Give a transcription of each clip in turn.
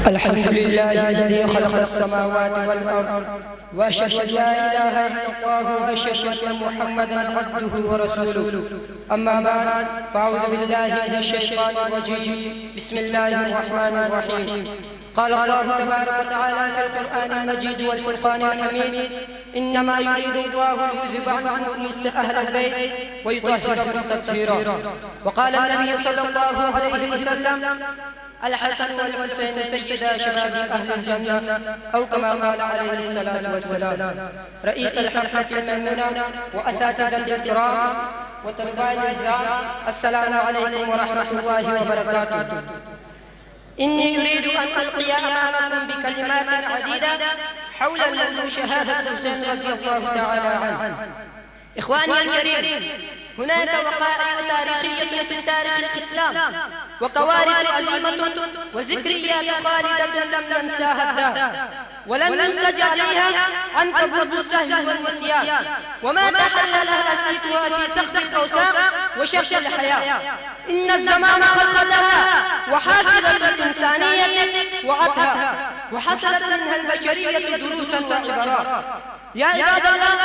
الحمد لله الذي خلق السماوات والأرض وأشهد أن لا إله إلا الله وأشهد أن محمدا عبده ورسوله. أما بعد فأعوذ بالله من الشيطان الرجيم. بسم الله الرحمن الرحيم. قال الله تبارك وتعالى في القرآن المجيد والفرقان الحميد: إنما يريد الله ليذهب عنكم الرجس أهل البيت ويطهركم تطهيرا. وقال النبي صلى الله عليه وسلم: الحسن والحسين سيدا شباب أهل الجنة، أو كما قال عليه الصلاة والسلام. رئيس الحفلة الميمونة وأساتذة الكرام وطلباء الأعزاء، السلام عليكم ورحمة الله وبركاته. إني أريد أن ألقي أمامكم بكلمات عديدة حول موضوع شهادة الحسين رضي الله تعالى عنه. إخواني الكريم، هناك وقائع تاريخية في تاريخ الإسلام وكوارث عظيمة وذكريات خالدة لم ننساها الدهر ولم ننسج عليها عن تبرد السهل والنسيان، وما تحلل أساسها في سخف الأوساق وشق الحياة. إن الزمان خلدها وحافظا للإنسانية وعدها، وحصلت منها البشرية دروسا وعبرات. يا عباد الله،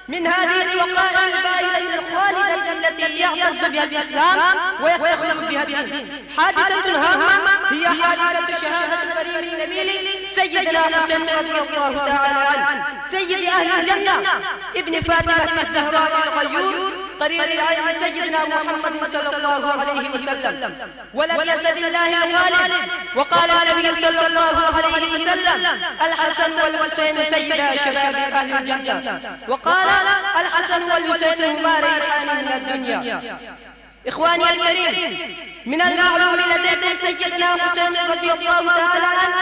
من هذه الوقائع الباهرة الخالدة التي يعتز بها الإسلام ويفتخر بها الدين حادثة هامة، هي حادثة شهادة الكريم النبيل سيدنا حسين رضي الله تعالى عنه، سيد أهل الجنة، ابن فاطمة الزهراء الغيور، قرير العين سيدنا محمد صلى الله عليه وسلم، ولد يزد الله الغالب. وقال النبي صلى الله عليه وسلم: الحسن والحسين سيدا شباب أهل الجنة. وقال: الحسن والحسين هما ريحان من الدنيا. إخواني الكريم، من المعلوم لديكم سيدنا حسين رضي الله تعالى عنه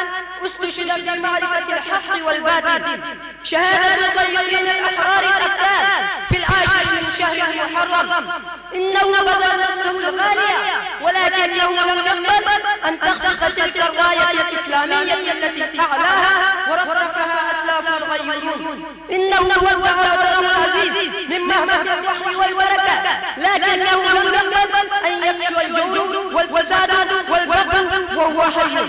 استشهد في معركة الحق والباطل، شهادة الطيبين الأحرار القتال في العاشر من شهر المحرم. إنه بذل نفسه الغالية، ولكنه لم يقبل أن تخفق تلك الراية الإسلامية التي أعلاها ورفعها أسلاف الغيورون. إنه وضع وطنه العزيز من مهبط الوحي والبركة، لكنه لم يقبل أن يفشو الجور والفساد والبغي وهو حي.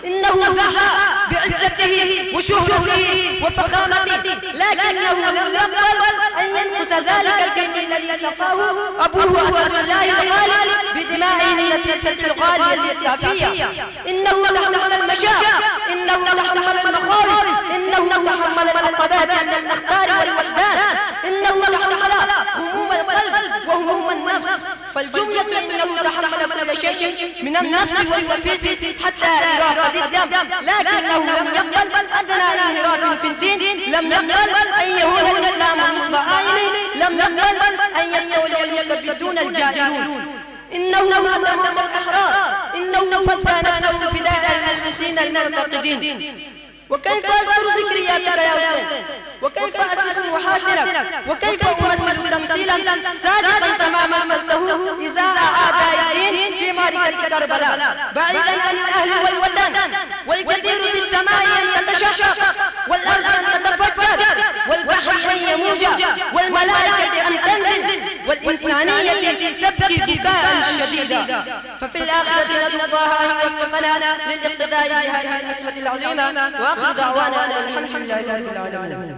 إنه زحى بعزته وشهرته وفخامته، لكنه لم يقبل أن ينقص ذلك الجيل الذي شفاه أبوه أسد الله الغالب بدمائه النفيسة الغالية الإسلامية. إنه تحمل المشاق، إنه تحمل المخاوف، إنه تحمل العقبات من الأخطار والوحدات، إنه تحمل هموم القلب وهموم النفس. فالجملة إنه تحمل كل شيء من النفس والنفيس حتى إراقة الدم، لكنه لم يقبل أدنى انحراف في الدين، لم يقبل أن يهون الإسلام المتعاين، لم يقبل أن يستولي المستبدون الجاهلون. إنه مقام الأحرار، إنه فتى نفسه فداء المخلصين المعتقدين. وكيف أذكر ذكريات يا حسين، وكيف أسس محاسرا، وكيف أمثل تمثيلا صادقا تماما مسه إذا أعاد الدين في معركة كربلاء، بعيدا عن الأهل والوطن، والجدير بالسماء أن يتشقق، والأرض أن تتفجر، والبحر أن يموج، والملائكة أن تنزل، والإنسانية تبكي بكاء شديدا. ففي الآخرة ندعو الله أن يوفقنا للاقتداء بهذه الحكمة العظيمة. وآخر دعوانا الحمد لله رب العالمين.